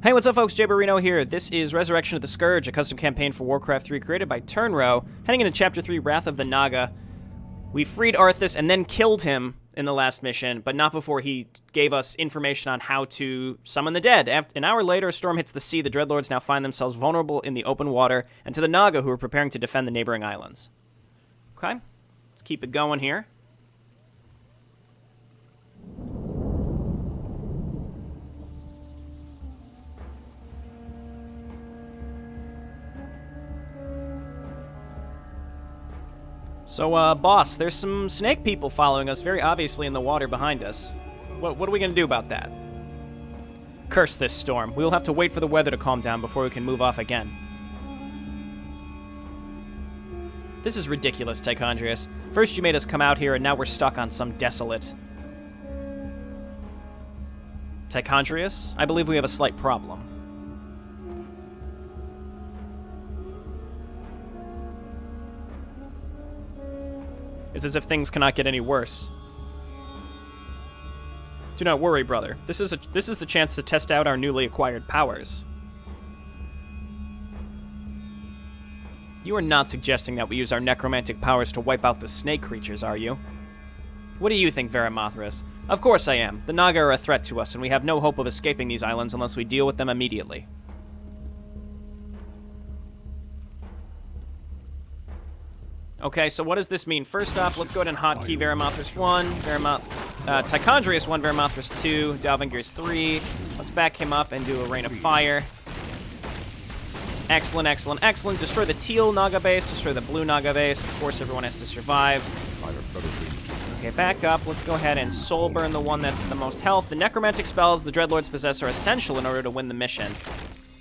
Hey, what's up, folks? JayborinoPlays here. This is Resurrection of the Scourge, a custom campaign for Warcraft 3 created by Turnro. Heading into Chapter 3, Wrath of the Naga. We freed Arthas and then killed him in the last mission, but not before he gave us information on how to summon the dead. An hour later, a storm hits the sea. The Dreadlords now find themselves vulnerable in the open water, and to the Naga, who are preparing to defend the neighboring islands. Okay, let's keep it going here. So, boss, there's some snake people following us very obviously in the water behind us. What are we going to do about that? Curse this storm. We'll have to wait for the weather to calm down before we can move off again. This is ridiculous, Tychondrius. First you made us come out here, and now we're stuck on some desolate... Tychondrius, I believe we have a slight problem. It's as if things cannot get any worse. Do not worry, brother. This is the chance to test out our newly acquired powers. You are not suggesting that we use our necromantic powers to wipe out the snake creatures, are you? What do you think, Varimathras? Of course I am. The Naga are a threat to us, and we have no hope of escaping these islands unless we deal with them immediately. Okay, so what does this mean? First off, let's go ahead and hotkey Varimathras 1, Tychondrius 1, Varimathras 2, Dalvingir 3. Let's back him up and do a Rain of Fire. Excellent, excellent, excellent. Destroy the teal Naga base, destroy the blue Naga base. Of course, everyone has to survive. Okay, back up. Let's go ahead and soul burn the one that's at the most health. The necromantic spells the Dreadlords possess are essential in order to win the mission.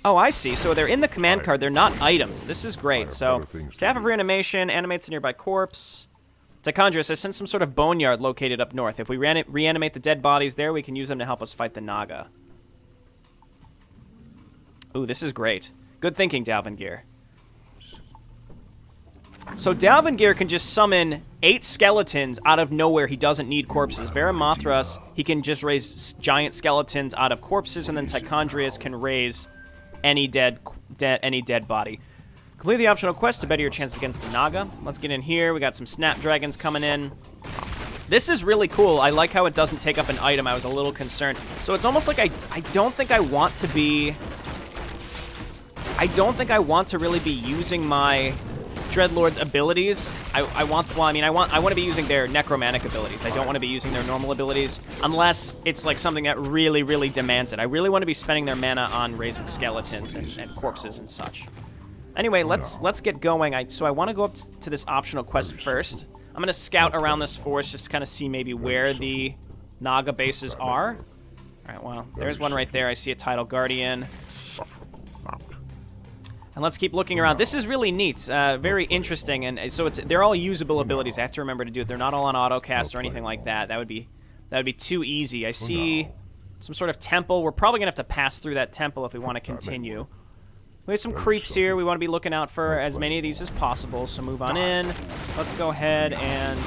Oh, I see. So they're in the command card. They're not items. This is great. So, Staff of Reanimation animates a nearby corpse. Tychondrius, I sent some sort of boneyard located up north. If we reanimate the dead bodies there, we can use them to help us fight the Naga. Ooh, this is great. Good thinking, Dalvingir. So Dalvingir can just summon 8 skeletons out of nowhere. He doesn't need corpses. Varimathras, he can just raise giant skeletons out of corpses, and then Tychondrius can raise any dead body. Complete the optional quest to better your chances against the Naga. Let's get in here. We got some snapdragons coming in. This is really cool. I like how it doesn't take up an item. I was a little concerned. So it's almost like I don't think I want to be... I don't think I want to really be using my Dreadlord's abilities. I want to be using their necromantic abilities. I don't want to be using their normal abilities unless it's like something that really, really demands it. I really want to be spending their mana on raising skeletons and corpses and such. Anyway, let's get going. So I want to go up to this optional quest first. I'm going to scout around this forest just to kind of see maybe where the Naga bases are. All right, well, there's one right there. I see a Tidal Guardian. And let's keep looking around. This is really neat, very interesting, and so they're all usable abilities. I have to remember to do it. They're not all on autocast or anything like that. That would be too easy. I see some sort of temple. We're probably gonna have to pass through that temple if we want to continue. We have some creeps here. We want to be looking out for as many of these as possible. So move on in. Let's go ahead and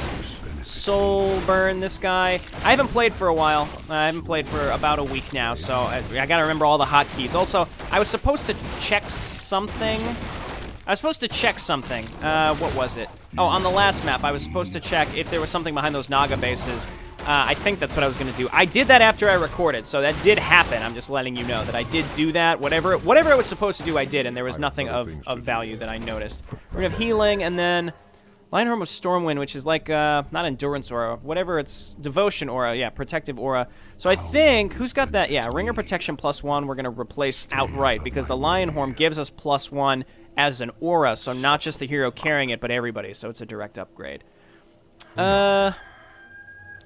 soul burn this guy. I haven't played for a while. I haven't played for about a week now, so I gotta remember all the hotkeys. Also, I was supposed to check something. What was it? Oh, on the last map, I was supposed to check if there was something behind those Naga bases. I think that's what I was going to do. I did that after I recorded, so that did happen. I'm just letting you know that I did do that. Whatever I was supposed to do, I did, and there was nothing of value that I noticed. We're going to have healing, and then Lionheart of Stormwind, which is like, not Endurance Aura, whatever it's, Devotion Aura, yeah, Protective Aura. So I think, who's got that? Yeah, Ringer Protection +1 we're going to replace outright, because the Lionhorn gives us +1 as an aura, so not just the hero carrying it, but everybody, so it's a direct upgrade.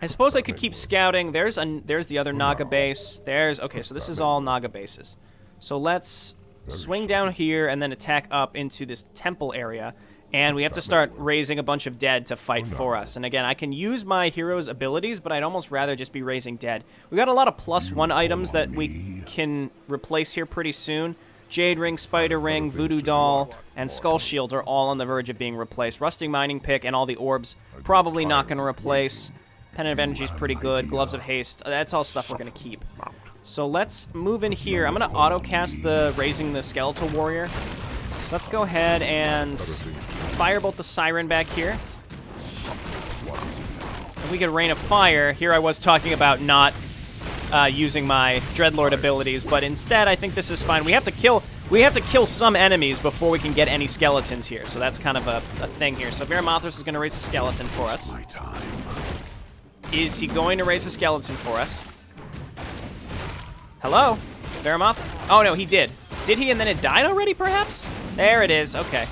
I suppose I could keep scouting. There's the other Naga base. Okay, so this is all Naga bases. So let's swing down here and then attack up into this temple area. And we have to start raising a bunch of dead to fight for us. And again, I can use my hero's abilities, but I'd almost rather just be raising dead. We got a lot of +1 items that we can replace here pretty soon. Jade Ring, Spider Ring, Voodoo Doll, and Skull Shield are all on the verge of being replaced. Rusting Mining Pick and all the orbs probably not going to replace. Pendant of Energy is pretty good. Gloves of Haste, that's all stuff we're going to keep. So let's move in here. I'm going to auto-cast the Raising the Skeletal Warrior. Let's go ahead and firebolt the Siren back here. And we could Rain of Fire. Here I was talking about not using my Dreadlord abilities, but instead I think this is fine. We have to kill some enemies before we can get any skeletons here, so that's kind of a thing here. So Varimathras is going to raise a skeleton for us. Is he going to raise a skeleton for us? Hello? Varimath? Oh, no, he did. Did he, and then it died already, perhaps? There it is. Okay.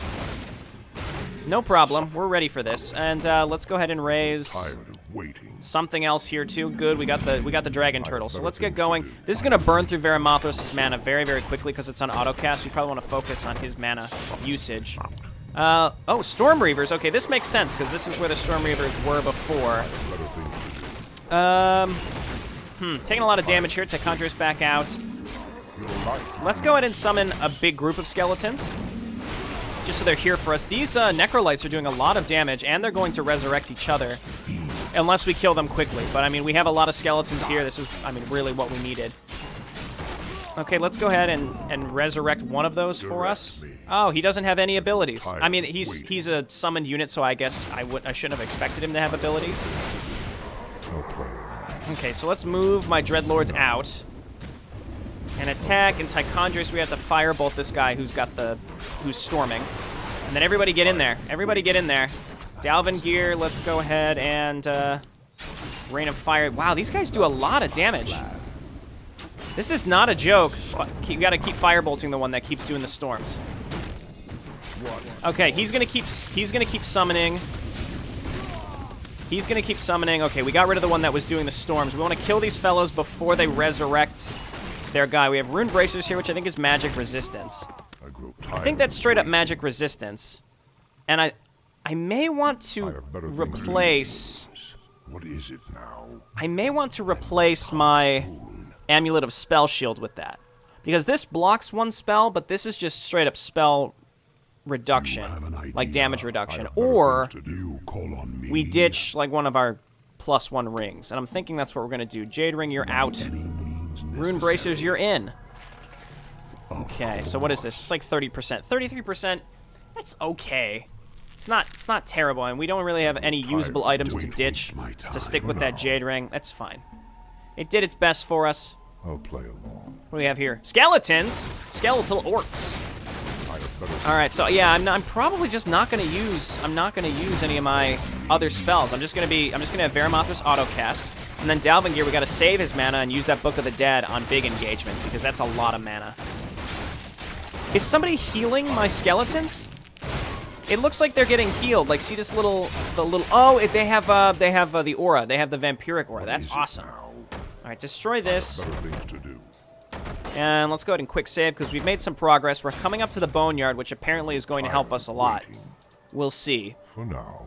No problem. We're ready for this. And let's go ahead and raise something else here, too. Good. We got the dragon turtle. So let's get going. This is going to burn through Varimathras' mana very, very quickly because it's on autocast. We probably want to focus on his mana usage. Oh, Storm Reavers. Okay, this makes sense because this is where the Storm Reavers were before. Taking a lot of damage here. Tichondrius back out. Let's go ahead and summon a big group of skeletons, just so they're here for us. These Necrolytes are doing a lot of damage, and they're going to resurrect each other, unless we kill them quickly. But, I mean, we have a lot of skeletons here. This is, I mean, really what we needed. Okay, let's go ahead and resurrect one of those for us. Oh, he doesn't have any abilities. I mean, he's a summoned unit, so I guess I shouldn't have expected him to have abilities. Okay, so let's move my Dreadlords out. And attack, and Tichondrius, we have to firebolt this guy who's storming. And then everybody get in there. Everybody get in there. Dalvin let's go ahead and Rain of Fire. Wow, these guys do a lot of damage. This is not a joke. You gotta keep firebolting the one that keeps doing the storms. Okay, he's gonna keep summoning. He's going to keep summoning. Okay, we got rid of the one that was doing the storms. We want to kill these fellows before they resurrect their guy. We have Rune Bracers here, which I think is magic resistance. I think that's straight up magic resistance. And I may want to replace... What is it now? I may want to replace my Amulet of Spell Shield with that. Because this blocks one spell, but this is just straight up spell reduction, like damage reduction, or we ditch like one of our +1 rings, and I'm thinking that's what we're gonna do. Jade Ring, you're out. Rune Bracers, you're in. Okay, so what is this? It's like 30%, 33%. That's okay. It's not terrible, and we don't really have any usable items to ditch to stick with that Jade Ring. That's fine. It did its best for us. I'll play along. What do we have here? Skeletons, skeletal orcs. All right, so yeah, I'm probably just not gonna use. I'm not gonna use any of my other spells. I'm just gonna have Varimathras autocast, and then Dalvin we gotta save his mana and use that Book of the Dead on big engagement because that's a lot of mana. Is somebody healing my skeletons? It looks like they're getting healed. Like, see this oh, they have the aura. They have the vampiric aura. That's awesome. All right, destroy this. And let's go ahead and quick save because we've made some progress. We're coming up to the Boneyard, which apparently is going to help us a lot. We'll see. For now.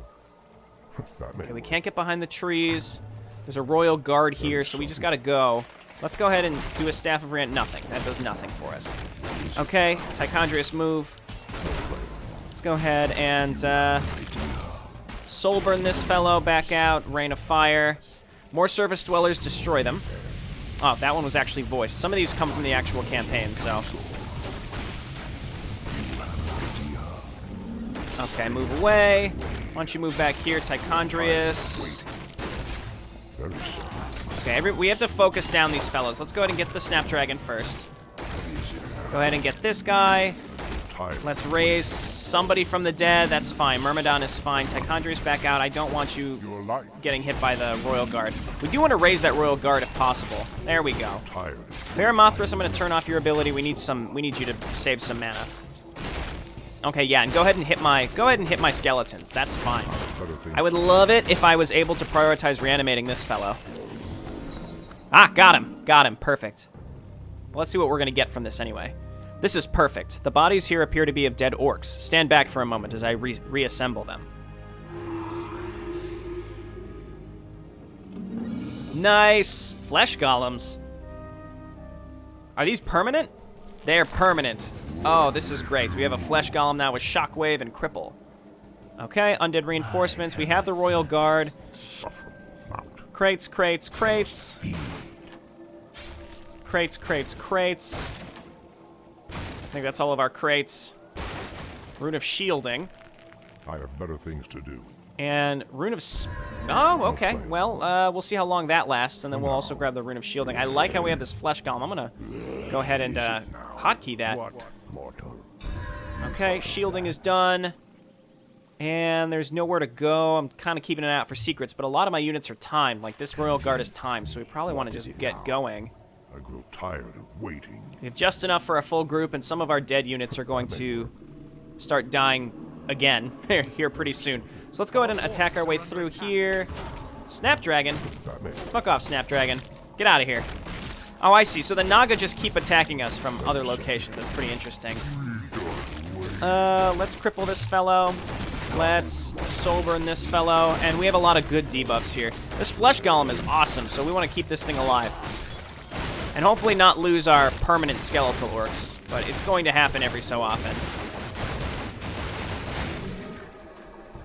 Okay, we can't get behind the trees. There's a Royal Guard here, so we just gotta go. Let's go ahead and do a Staff of Rant. Nothing. That does nothing for us. Okay, Tichondrius move. Let's go ahead and Soul Burn this fellow back out. Rain of Fire. More Surface Dwellers, destroy them. Oh, that one was actually voiced. Some of these come from the actual campaign, so. Okay, move away. Why don't you move back here, Tichondrius? Okay, we have to focus down these fellows. Let's go ahead and get the Snapdragon first. Go ahead and get this guy. Let's raise somebody from the dead. That's fine. Myrmidon is fine. Tichondrius back out. I don't want you getting hit by the Royal Guard. We do want to raise that Royal Guard if possible. There we go. Varimathras, I'm going to turn off your ability. We need you to save some mana. Okay, yeah, and go ahead and hit my skeletons. That's fine. I would love it if I was able to prioritize reanimating this fellow. Ah, got him. Got him. Perfect. Well, let's see what we're going to get from this anyway. This is perfect. The bodies here appear to be of dead orcs. Stand back for a moment as I reassemble them. Nice! Flesh golems. Are these permanent? They're permanent. Oh, this is great. We have a flesh golem now with shockwave and cripple. Okay, undead reinforcements. We have the Royal Guard. Crates, crates, crates. Crates, crates, crates. I think that's all of our crates. Rune of Shielding. I have better things to do. And Rune of... Oh, okay. Well, we'll see how long that lasts, and then we'll also grab the Rune of Shielding. I like how we have this Flesh Golem. I'm going to go ahead and hotkey that. Okay, Shielding is done. And there's nowhere to go. I'm kind of keeping an eye out for secrets, but a lot of my units are timed. Like, this Royal Guard is timed, so we probably want to just get going. I grow tired of waiting. We have just enough for a full group, and some of our dead units are going to start dying again here pretty soon. So let's go ahead and attack our way through here. Snapdragon. Fuck off, Snapdragon. Get out of here. Oh, I see. So the Naga just keep attacking us from other locations. That's pretty interesting. Let's cripple this fellow. Let's soul burn this fellow. And we have a lot of good debuffs here. This Flesh Golem is awesome, so we want to keep this thing alive. And hopefully not lose our permanent skeletal orcs. But it's going to happen every so often.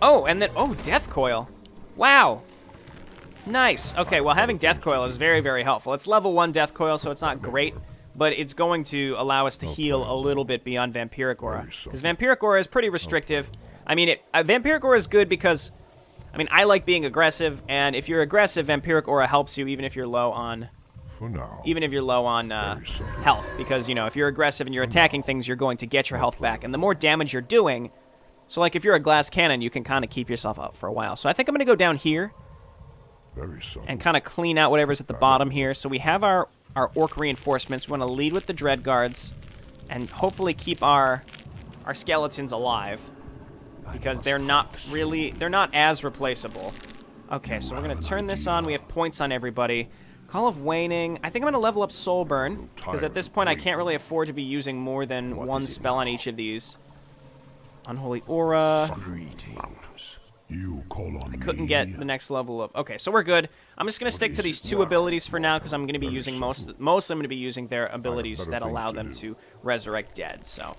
Oh, and then... Oh, Death Coil. Wow. Nice. Okay, well, having Death Coil is very, very helpful. It's level 1 Death Coil, so it's not great. But it's going to allow us to heal a little bit beyond Vampiric Aura. Because Vampiric Aura is pretty restrictive. I mean, Vampiric Aura is good because... I mean, I like being aggressive, and if you're aggressive, Vampiric Aura helps you even if you're low on... For now. Even if you're low on health. Because, you know, if you're aggressive and you're attacking things, you're going to get your health back. And the more damage you're doing... So, like, if you're a glass cannon, you can kind of keep yourself up for a while. So I think I'm going to go down here and kind of clean out whatever's at the bottom here. So we have our orc reinforcements. We want to lead with the Dread Guards and hopefully keep our skeletons alive because they're not as replaceable. Okay, so we're going to turn this on. We have points on everybody. Call of Waning. I think I'm going to level up Soul Burn because at this point I can't really afford to be using more than one spell on each of these. Unholy Aura. You call on I couldn't get the next level of... Okay, so we're good. I'm just going to stick to these 2 abilities for now because I'm going to be using mostly I'm going to be using their abilities that allow them to resurrect dead, so...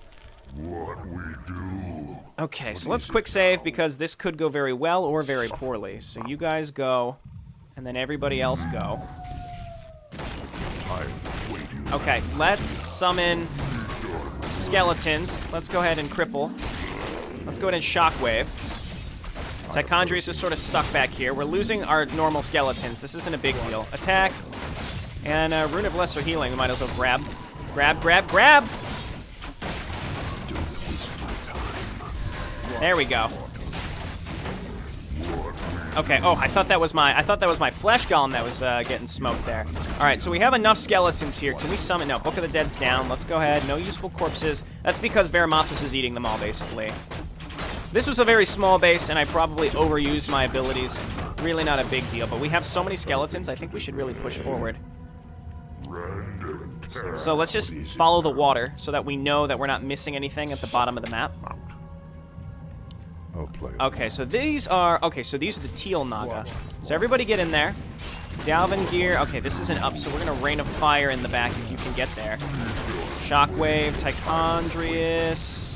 What we do. Okay, so let's quick save because this could go very well or very poorly. So you guys go, and then everybody else go. Okay, let's summon skeletons. Let's go ahead and cripple. Let's go ahead and shockwave. Tichondrius is sort of stuck back here. We're losing our normal skeletons. This isn't a big deal. Attack. And Rune of Lesser Healing. We might as well grab. Grab, grab, grab! There we go. Okay, oh, I thought that was my Flesh Golem that was getting smoked there. Alright, so we have enough skeletons here. Can we summon? No, Book of the Dead's down. Let's go ahead. No useful corpses. That's because Varimathus is eating them all, basically. This was a very small base, and I probably overused my abilities. Really not a big deal, but we have so many skeletons, I think we should really push forward. So let's just follow the water so that we know that we're not missing anything at the bottom of the map. Okay, so these are the teal Naga. So everybody get in there. Dalvin gear. Okay, this isn't up, so we're going to Rain of Fire in the back if you can get there. Shockwave, Tichondrius.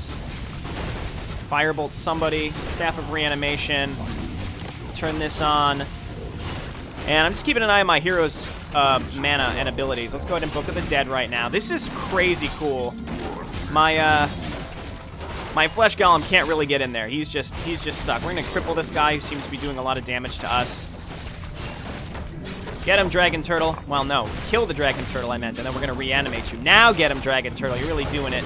Firebolt somebody. Staff of Reanimation. Turn this on. And I'm just keeping an eye on my hero's mana and abilities. Let's go ahead and Book of the Dead right now. This is crazy cool. My Flesh Golem can't really get in there. He's just stuck. We're going to cripple this guy who seems to be doing a lot of damage to us. Get him, Dragon Turtle. Well, no. Kill the Dragon Turtle, I meant, and then we're going to reanimate you. Now get him, Dragon Turtle. You're really doing it.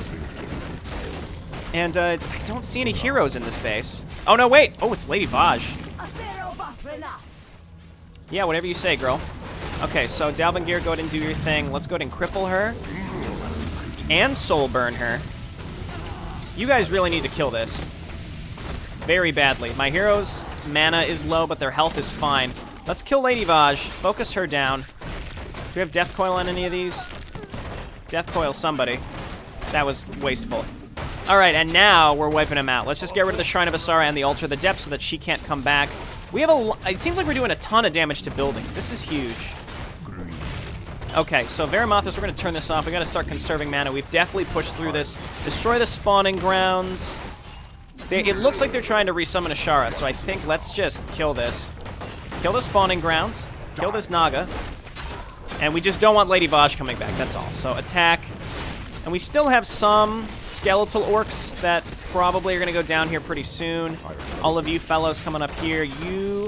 And I don't see any heroes in this base. Oh, no, wait. Oh, it's Lady Vaj. Yeah, whatever you say, girl. Okay, so Dalvin Gear, go ahead and do your thing. Let's go ahead and cripple her. And soul burn her. You guys really need to kill this. Very badly. My hero's mana is low, but their health is fine. Let's kill Lady Vaj. Focus her down. Do we have Death Coil on any of these? Death Coil somebody. That was wasteful. Alright, and now we're wiping him out. Let's just get rid of the Shrine of Asara and the Altar of the Depths so that she can't come back. We have it seems like we're doing a ton of damage to buildings. This is huge. Okay, so Varimathus, we're going to turn this off. We got to start conserving mana. We've definitely pushed through this. Destroy the spawning grounds. It looks like they're trying to resummon Ashara, so I think let's just kill this. Kill the spawning grounds. Kill this Naga. And we just don't want Lady Vosh coming back, that's all. So attack. And we still have some skeletal orcs that probably are going to go down here pretty soon. All of you fellows coming up here,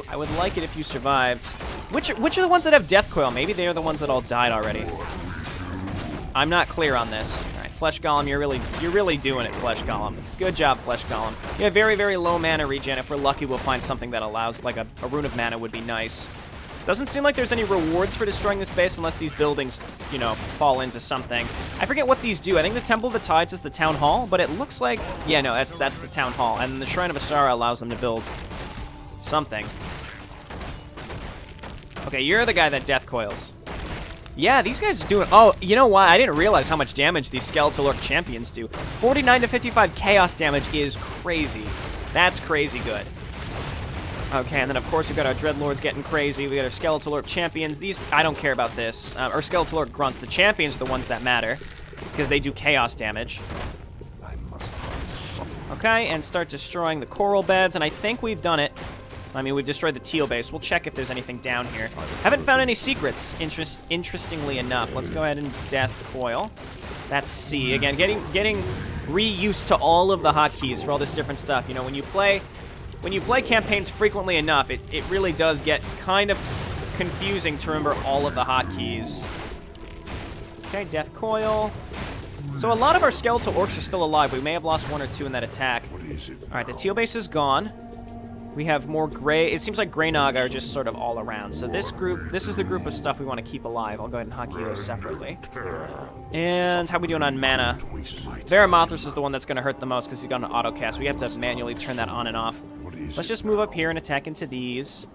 I would like it if you survived. Which are the ones that have Death Coil? Maybe they are the ones that all died already. I'm not clear on this. All right, Flesh Golem, you're really doing it, Flesh Golem. Good job, Flesh Golem. You have very, very low mana regen. If we're lucky, we'll find something that allows, like a Rune of Mana would be nice. Doesn't seem like there's any rewards for destroying this base unless these buildings, you know, fall into something. I forget what these do. I think the Temple of the Tides is the Town Hall, but it looks like... Yeah, no, that's the Town Hall. And the Shrine of Asara allows them to build something. Okay, you're the guy that death coils. Yeah, these guys are doing... Oh, you know why? I didn't realize how much damage these Skeletal Orc champions do. 49 to 55 chaos damage is crazy. That's crazy good. Okay, and then of course we've got our Dreadlords getting crazy. We got our Skeletal Orc champions. These, I don't care about this. Or Skeletal Orc grunts. The champions are the ones that matter because they do chaos damage. Okay, and start destroying the coral beds, and I think we've done it. I mean, we've destroyed the teal base. We'll check if there's anything down here. Haven't found any secrets, interestingly enough. Let's go ahead and Death Coil. That's C. Again, getting reused to all of the hotkeys for all this different stuff. You know, when you play campaigns frequently enough, it really does get kind of confusing to remember all of the hotkeys. Okay, Death Coil. So a lot of our Skeletal Orcs are still alive. We may have lost one or two in that attack. All right, the teal base is gone. We have more gray. It seems like gray Naga are just sort of all around. So this is the group of stuff we want to keep alive. I'll go ahead and hotkey those separately. And how are we doing on mana? Varamothras is the one that's going to hurt the most because he's got an auto cast. We have to manually turn that on and off. Let's just move up here and attack into these.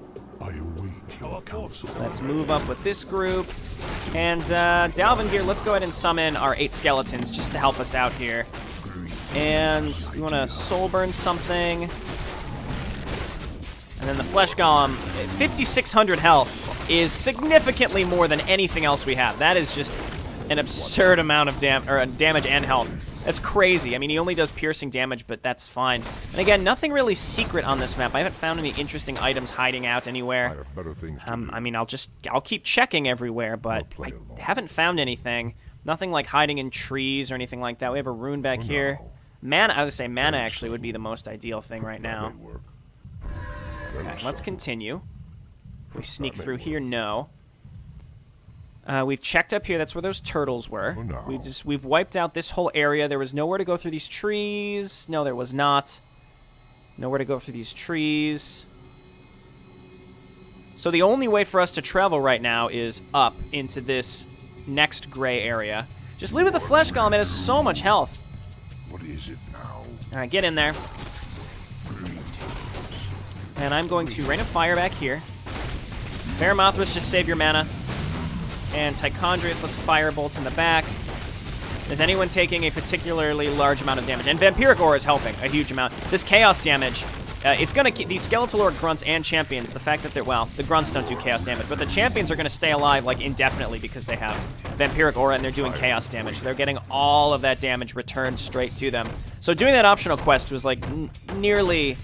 Let's move up with this group. And Dalvingir, let's go ahead and summon our 8 skeletons just to help us out here. And we want to soul burn something. And then the Flesh Golem, 5,600 health is significantly more than anything else we have. That is just an absurd amount of damage and health. That's crazy. I mean, he only does piercing damage, but that's fine. And again, nothing really secret on this map. I haven't found any interesting items hiding out anywhere. I mean, I'll keep checking everywhere, but I haven't found anything. Nothing like hiding in trees or anything like that. We have a rune back here. Mana, I would say mana actually would be the most ideal thing right now. Okay, let's continue. We sneak through here, no. We've checked up here. That's where those turtles were. We've wiped out this whole area. There was nowhere to go through these trees. No, there was not. Nowhere to go through these trees. So the only way for us to travel right now is up into this next gray area. Just leave with the Flesh Golem. It has so much health. What is it now? All right, get in there. And I'm going to Rain of Fire back here. Varamothras, just save your mana. And Tichondrius, let's Firebolt in the back. Is anyone taking a particularly large amount of damage? And Vampiric Aura is helping a huge amount. This chaos damage, it's going to keep these Skeletal Orc grunts and champions. The fact that they're, well, the grunts don't do chaos damage, but the champions are going to stay alive like indefinitely because they have Vampiric Aura and they're doing chaos damage. They're getting all of that damage returned straight to them. So doing that optional quest was like nearly...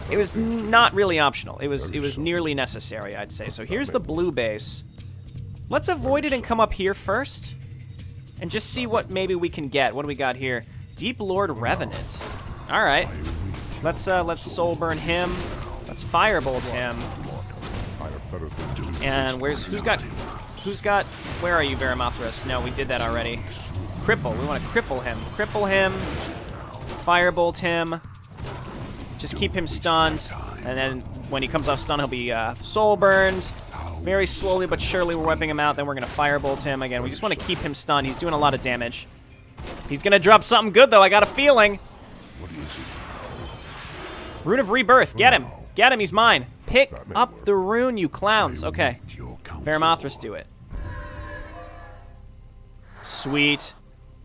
It was not really optional. It was nearly necessary, I'd say. So here's the blue base. Let's avoid it and come up here first. And just see what maybe we can get. What do we got here? Deep Lord Revenant. Alright. Let's soul burn him. Let's firebolt him. And who's got where are you, Varamothras? No, we did that already. Cripple. We want to cripple him. Cripple him. Firebolt him. Just keep him stunned, and then when he comes off stun, he'll be soul burned. Very slowly but surely, we're wiping him out. Then we're going to firebolt him again. We just want to keep him stunned. He's doing a lot of damage. He's going to drop something good, though. I got a feeling. Rune of Rebirth. Get him. Get him. He's mine. Pick up the rune, you clowns. Okay. Varamothras, do it. Sweet.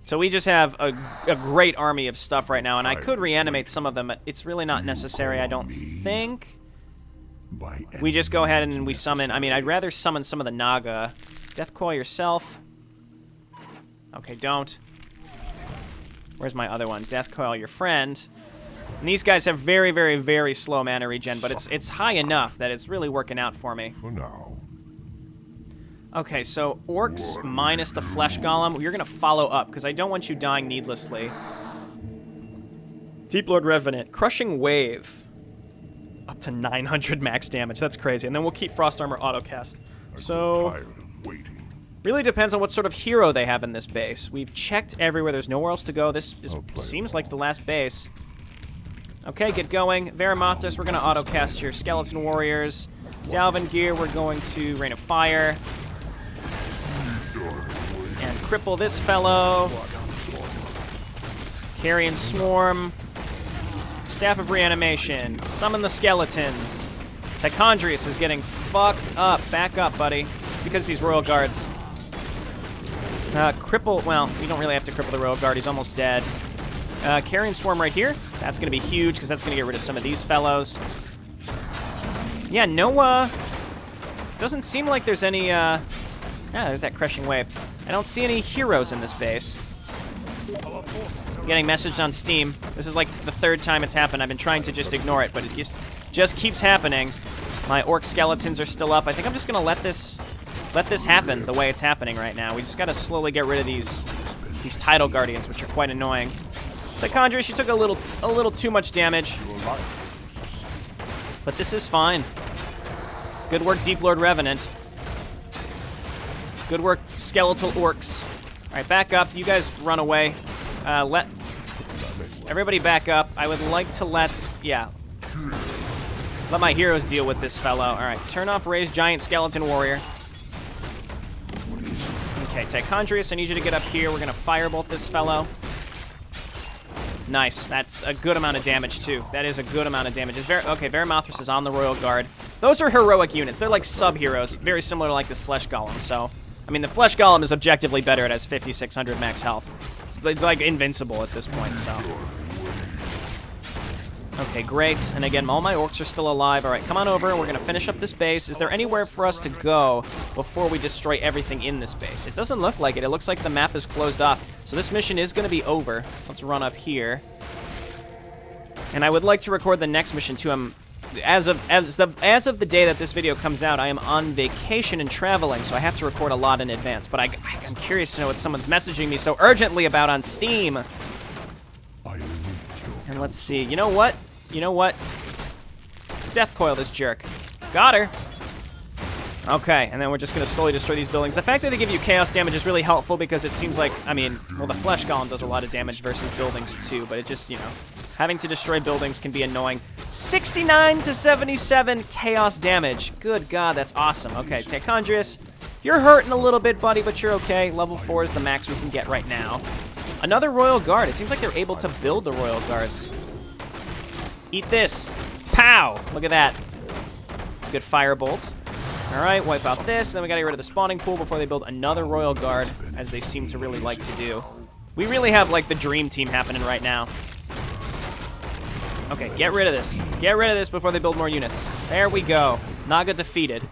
So we just have a great army of stuff right now, and I could reanimate some of them, but it's really not necessary, I don't think. We just go ahead and we summon... I mean, I'd rather summon some of the Naga. Death Coil yourself. Okay, don't. Where's my other one? Death Coil your friend. And these guys have very, very, very slow mana regen, but it's high enough that it's really working out for me. For now. Okay, so orcs minus the flesh golem. You're going to follow up, because I don't want you dying needlessly. Deep Lord Revenant. Crushing Wave. Up to 900 max damage. That's crazy. And then we'll keep Frost Armor autocast. So, really depends on what sort of hero they have in this base. We've checked everywhere. There's nowhere else to go. This seems like the last base. Okay, get going. Varimathras, we're going to autocast your Skeleton Warriors. Dalvin we're going to Rain of Fire. And cripple this fellow. Carrion Swarm. Staff of Reanimation. Summon the Skeletons. Tichondrius is getting fucked up. Back up, buddy. It's because of these Royal Guards. Cripple, well, we don't really have to cripple the Royal Guard. He's almost dead. Carrion Swarm right here. That's going to be huge, because that's going to get rid of some of these fellows. Yeah, no, doesn't seem like there's any, yeah, there's that Crushing Wave. I don't see any heroes in this base. I'm getting messaged on Steam. This is like the third time it's happened. I've been trying to just ignore it, but it just keeps happening. My Orc Skeletons are still up. I think I'm just going to let this happen the way it's happening right now. We just got to slowly get rid of these Tidal Guardians, which are quite annoying. Tichondrius, you took a little too much damage. But this is fine. Good work, Deep Lord Revenant. Good work, Skeletal Orcs. All right, back up. You guys run away. Let everybody back up. I would like to let my heroes deal with this fellow. All right, turn off Raised Giant Skeleton Warrior. Okay, Tichondrius, I need you to get up here. We're going to firebolt this fellow. Nice. That's a good amount of damage, too. That is a good amount of damage. Okay, Varimathras is on the Royal Guard. Those are heroic units. They're like sub-heroes, very similar to like this Flesh Golem. So, I mean, the Flesh Golem is objectively better. It has 5,600 max health. It's like invincible at this point, so. Okay, great. And again, all my orcs are still alive. All right, come on over. We're going to finish up this base. Is there anywhere for us to go before we destroy everything in this base? It doesn't look like it. It looks like the map is closed off. So this mission is going to be over. Let's run up here. And I would like to record the next mission too. As of the day that this video comes out, I am on vacation and traveling, so I have to record a lot in advance. But I'm curious to know what someone's messaging me so urgently about on Steam. And let's see. You know what? Death Coil this jerk. Got her. Okay, and then we're just going to slowly destroy these buildings. The fact that they give you chaos damage is really helpful because it seems like, I mean, well, the Flesh Golem does a lot of damage versus buildings too, but it just, you know, having to destroy buildings can be annoying. 69 to 77 chaos damage. Good God, that's awesome. Okay, Tichondrius, you're hurting a little bit, buddy, but you're okay. Level 4 is the max we can get right now. Another Royal Guard. It seems like they're able to build the Royal Guards. Eat this. Pow! Look at that. It's a good firebolt. All right, wipe out this. Then we got to get rid of the spawning pool before they build another Royal Guard, as they seem to really like to do. We really have, like, the dream team happening right now. Okay, get rid of this. Get rid of this before they build more units. There we go. Naga defeated.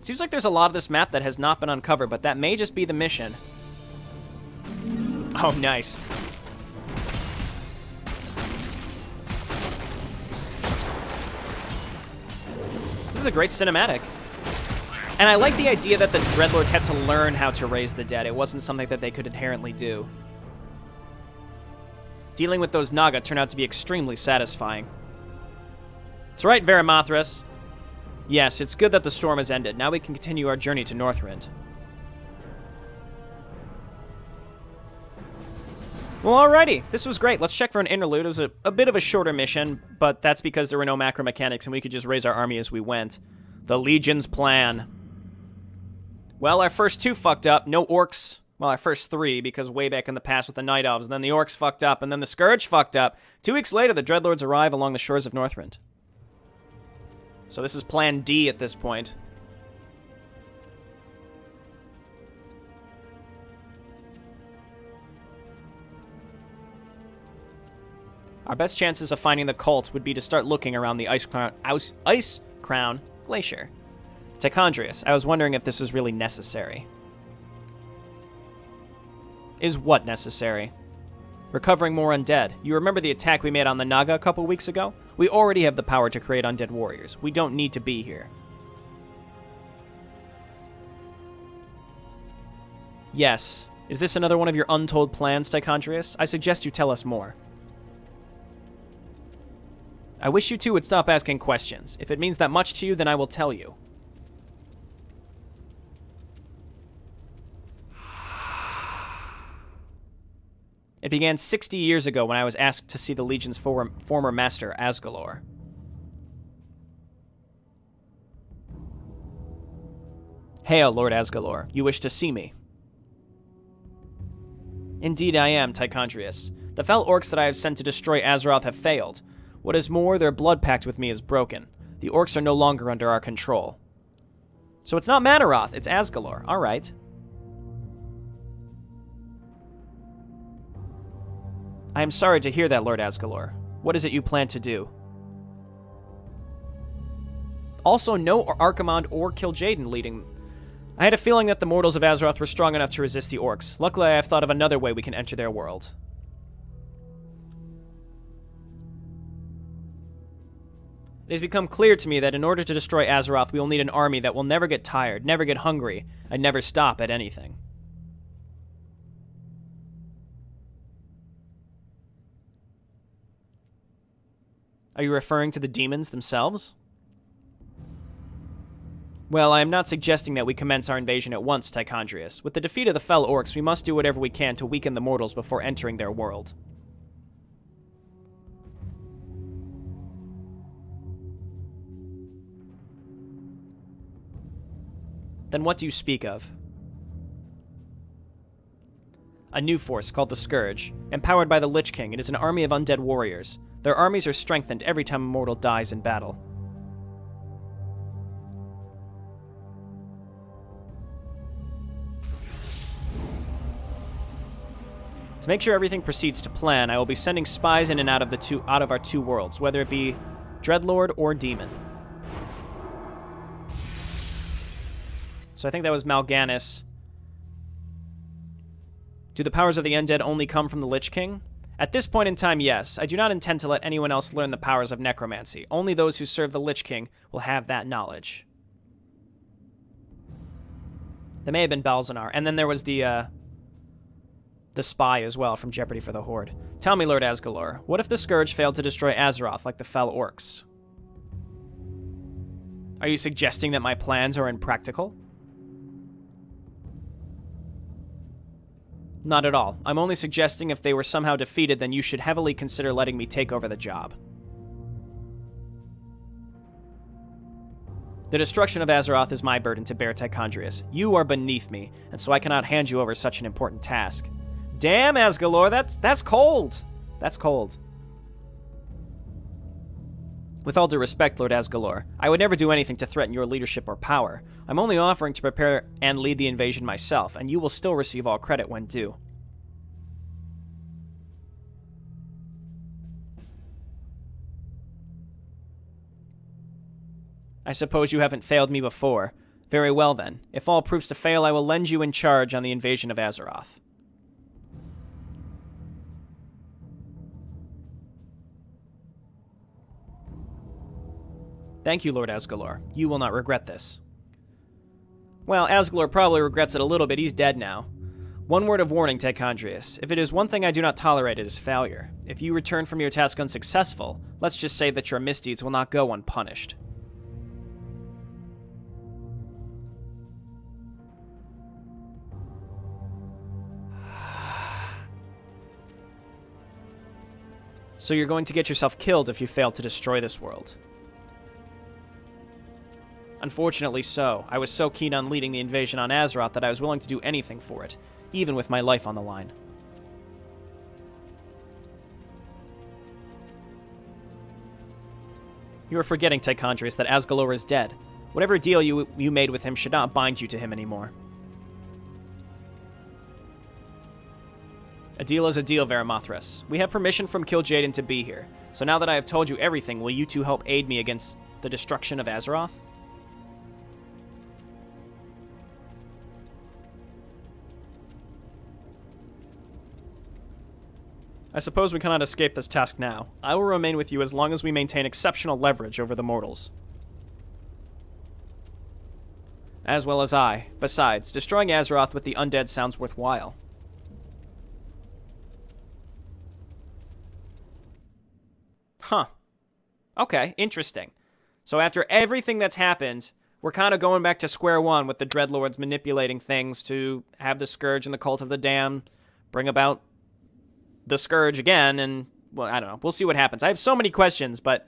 Seems like there's a lot of this map that has not been uncovered, but that may just be the mission. Oh, nice. This is a great cinematic. And I like the idea that the Dreadlords had to learn how to raise the dead. It wasn't something that they could inherently do. Dealing with those Naga turned out to be extremely satisfying. That's right, Varimathras. Yes, it's good that the storm has ended. Now we can continue our journey to Northrend. Well, alrighty. This was great. Let's check for an interlude. It was a bit of a shorter mission, but that's because there were no macro mechanics and we could just raise our army as we went. The Legion's plan. Well, our first two fucked up. No orcs. Well, our first three, because way back in the past with the Night Elves, and then the orcs fucked up, and then the Scourge fucked up. 2 weeks later, the Dreadlords arrive along the shores of Northrend. So this is Plan D at this point. Our best chances of finding the cults would be to start looking around the Ice Crown Glacier. Tichondrius, I was wondering if this was really necessary. Is what necessary? Recovering more undead. You remember the attack we made on the Naga a couple weeks ago? We already have the power to create undead warriors. We don't need to be here. Yes. Is this another one of your untold plans, Tichondrius? I suggest you tell us more. I wish you two would stop asking questions. If it means that much to you, then I will tell you. It began 60 years ago when I was asked to see the Legion's former master, Asgalor. Hail, Lord Asgalor. You wish to see me? Indeed I am, Tichondrius. The fell orcs that I have sent to destroy Azeroth have failed. What is more, their blood pact with me is broken. The orcs are no longer under our control. So it's not Manaroth, it's Asgalor. All right. I am sorry to hear that, Lord Asgalor. What is it you plan to do? Also, no Archimonde or Kil'jaeden leading. I had a feeling that the mortals of Azeroth were strong enough to resist the orcs. Luckily, I have thought of another way we can enter their world. It has become clear to me that in order to destroy Azeroth, we will need an army that will never get tired, never get hungry, and never stop at anything. Are you referring to the demons themselves? Well, I am not suggesting that we commence our invasion at once, Tichondrius. With the defeat of the fell orcs, we must do whatever we can to weaken the mortals before entering their world. Then what do you speak of? A new force called the Scourge. Empowered by the Lich King, it is an army of undead warriors. Their armies are strengthened every time a mortal dies in battle. To make sure everything proceeds to plan, I will be sending spies in and out of our two worlds, whether it be Dreadlord or Demon. So I think that was Mal'Ganis. Do the powers of the undead only come from the Lich King? At this point in time, yes. I do not intend to let anyone else learn the powers of necromancy. Only those who serve the Lich King will have that knowledge. There may have been Balzanar. And then there was the spy as well from Jeopardy for the Horde. Tell me, Lord Asgalor, what if the Scourge failed to destroy Azeroth like the fell orcs? Are you suggesting that my plans are impractical? Not at all. I'm only suggesting if they were somehow defeated, then you should heavily consider letting me take over the job. The destruction of Azeroth is my burden to bear, Tichondrius. You are beneath me, and so I cannot hand you over such an important task. Damn, Asgalor, that's cold. That's cold. With all due respect, Lord Asgalor, I would never do anything to threaten your leadership or power. I'm only offering to prepare and lead the invasion myself, and you will still receive all credit when due. I suppose you haven't failed me before. Very well then. If all proves to fail, I will lend you in charge on the invasion of Azeroth. Thank you, Lord Asgalor. You will not regret this. Well, Asgalor probably regrets it a little bit. He's dead now. One word of warning, Tichondrius. If it is one thing I do not tolerate, it is failure. If you return from your task unsuccessful, let's just say that your misdeeds will not go unpunished. So you're going to get yourself killed if you fail to destroy this world. Unfortunately so. I was so keen on leading the invasion on Azeroth that I was willing to do anything for it, even with my life on the line. You are forgetting, Tichondrius, that Asgalor is dead. Whatever deal you made with him should not bind you to him anymore. A deal is a deal, Varimathras. We have permission from Kil'jaeden to be here, so now that I have told you everything, will you two help aid me against the destruction of Azeroth? I suppose we cannot escape this task now. I will remain with you as long as we maintain exceptional leverage over the mortals. As well as I. Besides, destroying Azeroth with the undead sounds worthwhile. Huh. Okay, interesting. So after everything that's happened, we're kind of going back to square one with the Dreadlords manipulating things to have the Scourge and the Cult of the Damned bring about the Scourge again, and, well, I don't know. We'll see what happens. I have so many questions, but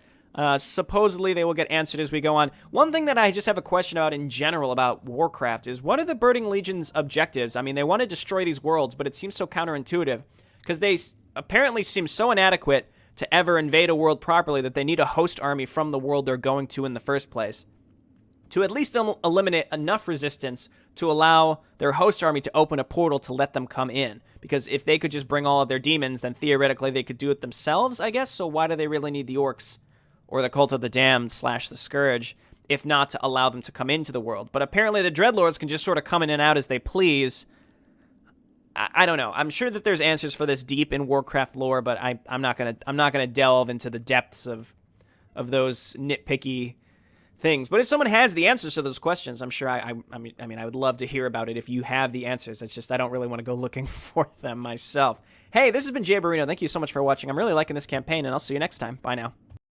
supposedly they will get answered as we go on. One thing that I just have a question about in general about Warcraft is, what are the Burning Legion's objectives? I mean, they want to destroy these worlds, but it seems so counterintuitive, because they apparently seem so inadequate to ever invade a world properly that they need a host army from the world they're going to in the first place to at least eliminate enough resistance to allow their host army to open a portal to let them come in. Because if they could just bring all of their demons, then theoretically they could do it themselves, I guess. So why do they really need the orcs or the Cult of the Damned / the Scourge, if not to allow them to come into the world? But apparently the Dreadlords can just sort of come in and out as they please. I don't know. I'm sure that there's answers for this deep in Warcraft lore, but I'm not gonna delve into the depths of those nitpicky things. But if someone has the answers to those questions, I'm sure I mean I would love to hear about it if you have the answers. It's just I don't really want to go looking for them myself. Hey, this has been JayborinoPlays. Thank you so much for watching. I'm really liking this campaign, and I'll see you next time. Bye now.